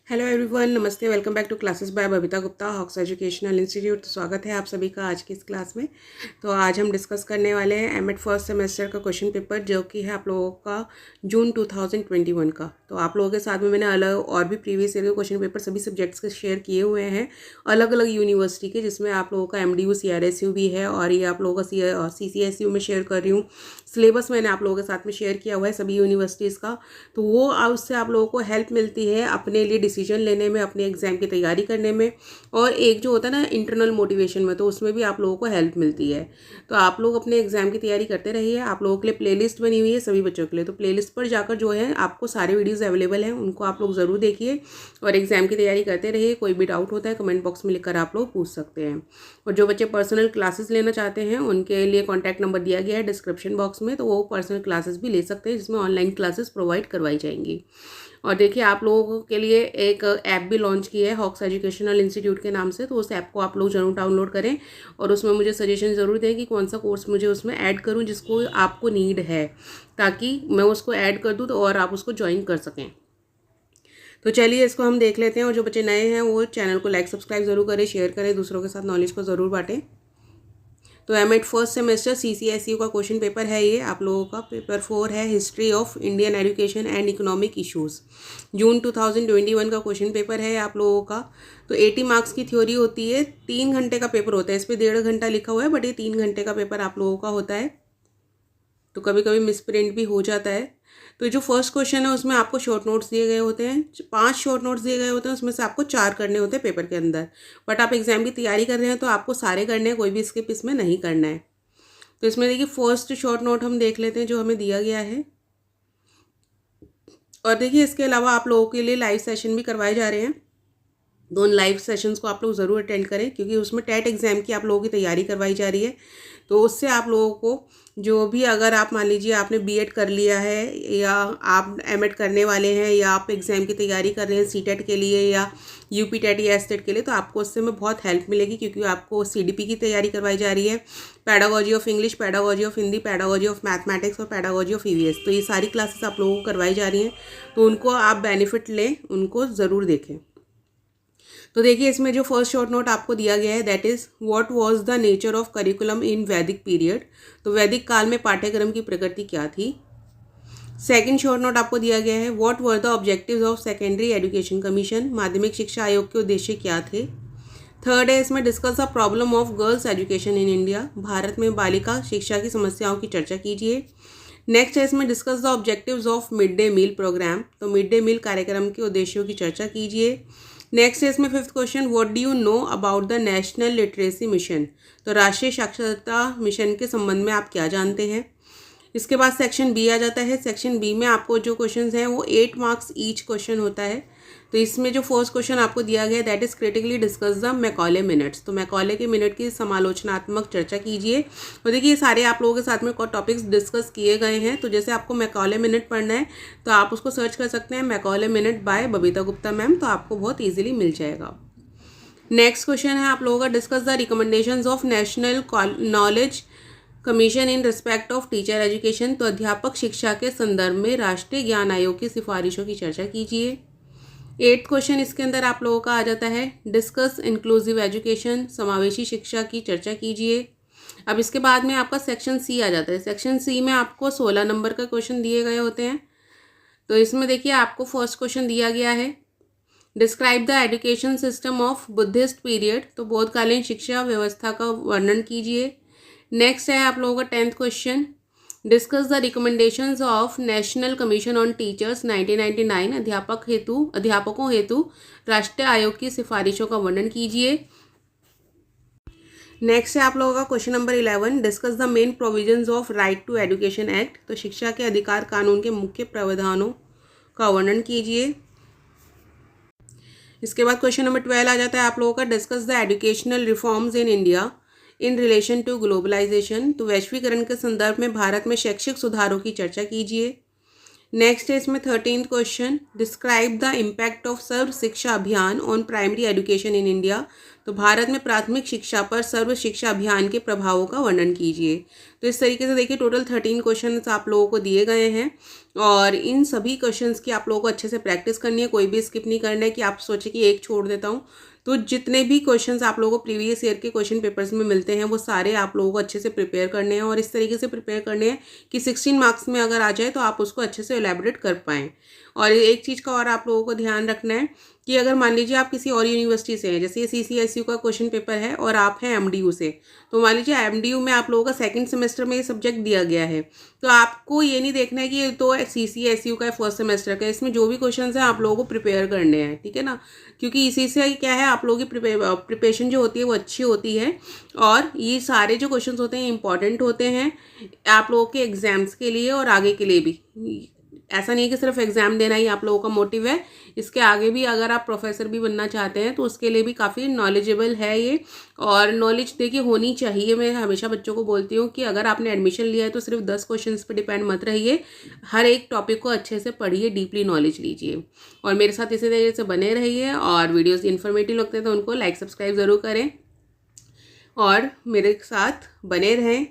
Hello everyone, नमस्ते। Welcome back to classes by Babita Gupta, hawks educational institute. तो स्वागत है आप सभी का आज की इस क्लास में। तो आज हम डिस्कस करने वाले हैं एमएड फर्स्ट सेमेस्टर का क्वेश्चन पेपर, जो कि है आप लोगों का जून 2021 का। तो आप लोगों के साथ में मैंने अलग और भी प्रीवियस ईयर के क्वेश्चन पेपर सभी सब्जेक्ट्स के शेयर किए हुए हैं, अलग अलग यूनिवर्सिटी के, जिसमें आप लोगों का एमडीयू CRSU भी है और ये आप लोगों का CCSU में शेयर कर रही हूँ। सिलेबस मैंने आप लोगों के साथ में शेयर किया हुआ है सभी यूनिवर्सिटीज़ का। तो वो उससे आप लोगों को हेल्प मिलती है अपने लिए डिसीजन लेने में, अपने एग्ज़ाम की तैयारी करने में, और एक जो होता है ना इंटरनल मोटिवेशन में, तो उसमें भी आप लोगों को हेल्प मिलती है। तो आप लोग अपने एग्ज़ाम की तैयारी करते रहिए। आप लोगों के लिए प्लेलिस्ट बनी हुई है सभी बच्चों के लिए, तो प्लेलिस्ट पर जाकर जो है आपको सारे वीडियोज़ अवेलेबल हैं, उनको आप लोग ज़रूर देखिए और एग्ज़ाम की तैयारी करते रहिए। कोई भी डाउट होता है कमेंट बॉक्स में लिखकर आप लोग पूछ सकते हैं। और जो बच्चे पर्सनल क्लासेस लेना चाहते हैं उनके लिए कॉन्टैक्ट नंबर दिया गया है डिस्क्रिप्शन बॉक्स में, तो वो पर्सनल क्लासेस भी ले सकते हैं, जिसमें ऑनलाइन क्लासेस प्रोवाइड करवाई जाएंगी। और देखिए, आप लोगों के लिए एक ऐप भी लॉन्च की है हॉक्स एजुकेशनल इंस्टीट्यूट के नाम से, तो उस ऐप को आप लोग जरूर डाउनलोड करें और उसमें मुझे सजेशन ज़रूर दें कि कौन सा कोर्स मुझे उसमें ऐड करूं जिसको आपको नीड है, ताकि मैं उसको ऐड कर दूं तो और आप उसको ज्वाइन कर सकें। तो चलिए इसको हम देख लेते हैं। और जो बच्चे नए हैं वो चैनल को लाइक सब्सक्राइब ज़रूर करें, शेयर करें, दूसरों के साथ नॉलेज को ज़रूर बांटें। तो एमएड फर्स्ट सेमेस्टर CCSU का क्वेश्चन पेपर है ये आप लोगों का। पेपर 4 है history of Indian education and economic issues. जून 2021 का क्वेश्चन पेपर है आप लोगों का। तो 80 मार्क्स की थ्योरी होती है, 3 घंटे का पेपर होता है। इस पर 1.5 घंटा लिखा हुआ है, बट ये 3 घंटे का पेपर आप लोगों का होता है। तो कभी कभी मिसप्रिंट भी हो जाता है। तो जो फर्स्ट क्वेश्चन है उसमें आपको शॉर्ट नोट्स दिए गए होते हैं, 5 शॉर्ट नोट्स दिए गए होते हैं, उसमें से आपको 4 करने होते हैं पेपर के अंदर। बट आप एग्जाम की तैयारी कर रहे हैं तो आपको सारे करने हैं, कोई भी स्किप इसमें नहीं करना है। तो इसमें देखिए फर्स्ट शॉर्ट नोट हम देख लेते हैं जो हमें दिया गया है। और देखिए इसके अलावा आप लोगों के लिए लाइव सेशन भी करवाए जा रहे हैं। दोनों लाइव सेशंस को आप लोग ज़रूर अटेंड करें, क्योंकि उसमें टेट एग्ज़ाम की आप लोगों की तैयारी करवाई जा रही है। तो उससे आप लोगों को जो भी, अगर आप मान लीजिए आपने बीएड कर लिया है या आप एमएड करने वाले हैं या आप एग्ज़ाम की तैयारी कर रहे हैं सीटेट के लिए या यूपी टेट या एसटेट के लिए, तो आपको उससे में बहुत हेल्प मिलेगी, क्योंकि आपको सीडीपी की तैयारी करवाई जा रही है, pedagogy of English, pedagogy of Hindi, pedagogy of mathematics और पैडागोजी ऑफ ईवीएस। तो ये सारी क्लासेस आप लोगों को करवाई जा रही हैं, तो उनको आप बेनिफिट लें, उनको ज़रूर देखें। तो देखिए इसमें जो फर्स्ट शॉर्ट नोट आपको दिया गया है, that is what was the nature of curriculum इन वैदिक पीरियड। तो वैदिक काल में पाठ्यक्रम की प्रकृति क्या थी। सेकंड शॉर्ट नोट आपको दिया गया है, what were the objectives of secondary education commission. माध्यमिक शिक्षा आयोग के उद्देश्य क्या थे। थर्ड है इसमें discuss the problem of girls education in India. Bharat में बालिका शिक्षा की समस्याओं की चर्चा कीजिए। नेक्स्ट है इसमें discuss the objectives of mid day meal program. तो मिड डे मील कार्यक्रम के उद्देश्यों की चर्चा कीजिए। नेक्स्ट है इसमें fifth question, what do you know about the national literacy mission. तो राष्ट्रीय साक्षरता मिशन के संबंध में आप क्या जानते हैं। इसके बाद सेक्शन बी आ जाता है। सेक्शन बी में आपको जो क्वेश्चंस हैं वो 8 मार्क्स ईच क्वेश्चन होता है। तो इसमें जो फर्स्ट क्वेश्चन आपको दिया गया है, that is critically discuss the Macaulay minutes. तो मैकॉले के मिनट की समालोचनात्मक चर्चा कीजिए। और देखिए ये सारे आप लोगों के साथ में टॉपिक्स डिस्कस किए गए हैं। तो जैसे आपको मैकॉले मिनट पढ़ना है तो आप उसको सर्च कर सकते हैं, Macaulay minute by Babita Gupta ma'am, तो आपको बहुत ईजिली मिल जाएगा। नेक्स्ट क्वेश्चन है आप लोगों का, discuss the recommendations of national knowledge commission in respect of teacher education. तो अध्यापक शिक्षा के संदर्भ में राष्ट्रीय ज्ञान आयोग की सिफारिशों की चर्चा कीजिए। 8th क्वेश्चन इसके अंदर आप लोगों का आ जाता है, डिस्कस इंक्लूसिव एजुकेशन। समावेशी शिक्षा की चर्चा कीजिए। अब इसके बाद में आपका सेक्शन सी आ जाता है। सेक्शन सी में आपको 16 नंबर का क्वेश्चन दिए गए होते हैं। तो इसमें देखिए आपको फर्स्ट क्वेश्चन दिया गया है, describe the education system of Buddhist period. तो बौद्धकालीन शिक्षा व्यवस्था का वर्णन कीजिए। नेक्स्ट है आप लोगों का 10th question, discuss the recommendations of national commission on teachers 1999। अध्यापकों हेतु राष्ट्रीय आयोग की सिफारिशों का वर्णन कीजिए। नेक्स्ट है आप लोगों का question number 11, discuss the main provisions of right to education act. तो शिक्षा के अधिकार कानून के मुख्य प्रावधानों का वर्णन कीजिए। इसके बाद क्वेश्चन नंबर 12 आ जाता है आप लोगों का, discuss the educational reforms in India in relation to globalisation. तो वैश्वीकरण के संदर्भ में भारत में शैक्षिक सुधारों की चर्चा कीजिए। नेक्स्ट है इसमें 13th question, describe the impact of Sarva Shiksha Abhiyan on primary education in India. तो भारत में प्राथमिक शिक्षा पर सर्व शिक्षा अभियान के प्रभावों का वर्णन कीजिए। तो इस तरीके से देखिए टोटल 13 क्वेश्चन आप लोगों को दिए गए हैं और इन सभी क्वेश्चंस की आप लोगों को अच्छे से प्रैक्टिस करनी है, कोई भी स्किप नहीं करना है कि आप सोचे कि एक छोड़ देता हूँ। तो जितने भी क्वेश्चंस आप लोगों को प्रीवियस ईयर के क्वेश्चन पेपर्स में मिलते हैं वो सारे आप लोगों को अच्छे से प्रिपेयर करने हैं और इस तरीके से प्रिपेयर करने हैं कि 16 मार्क्स में अगर आ जाए तो आप उसको अच्छे से एलैबोरेट कर पाएँ। और एक चीज़ का और आप लोगों को ध्यान रखना है कि अगर मान लीजिए आप किसी और यूनिवर्सिटी से हैं, जैसे ये CCSU का क्वेश्चन पेपर है और आप हैं MDU से, तो मान लीजिए MDU में आप लोगों का सेकंड सेमेस्टर में ये सब्जेक्ट दिया गया है, तो आपको ये नहीं देखना है कि ये तो CCSU का है फर्स्ट सेमेस्टर का, इसमें जो भी क्वेश्चन हैं आप लोगों को प्रिपेयर करने हैं, ठीक है ना। क्योंकि इसी से क्या है, आप लोगों की प्रिपरेशन जो होती है वो अच्छी होती है और ये सारे जो क्वेश्चन होते हैं इंपॉर्टेंट होते हैं आप लोगों के एग्जाम्स के लिए और आगे के लिए भी। ऐसा नहीं है कि सिर्फ एग्ज़ाम देना ही आप लोगों का मोटिव है, इसके आगे भी अगर आप प्रोफेसर भी बनना चाहते हैं तो उसके लिए भी काफ़ी नॉलेजेबल है ये। और नॉलेज देखिए होनी चाहिए। मैं हमेशा बच्चों को बोलती हूँ कि अगर आपने एडमिशन लिया है तो सिर्फ 10 क्वेश्चंस पे डिपेंड मत रहिए, हर एक टॉपिक को अच्छे से पढ़िए, डीपली नॉलेज लीजिए और मेरे साथ इसी तरीके से बने रहिए। और वीडियोज़ इन्फॉर्मेटिव लगते हैं तो उनको लाइक सब्सक्राइब ज़रूर करें और मेरे साथ बने रहें।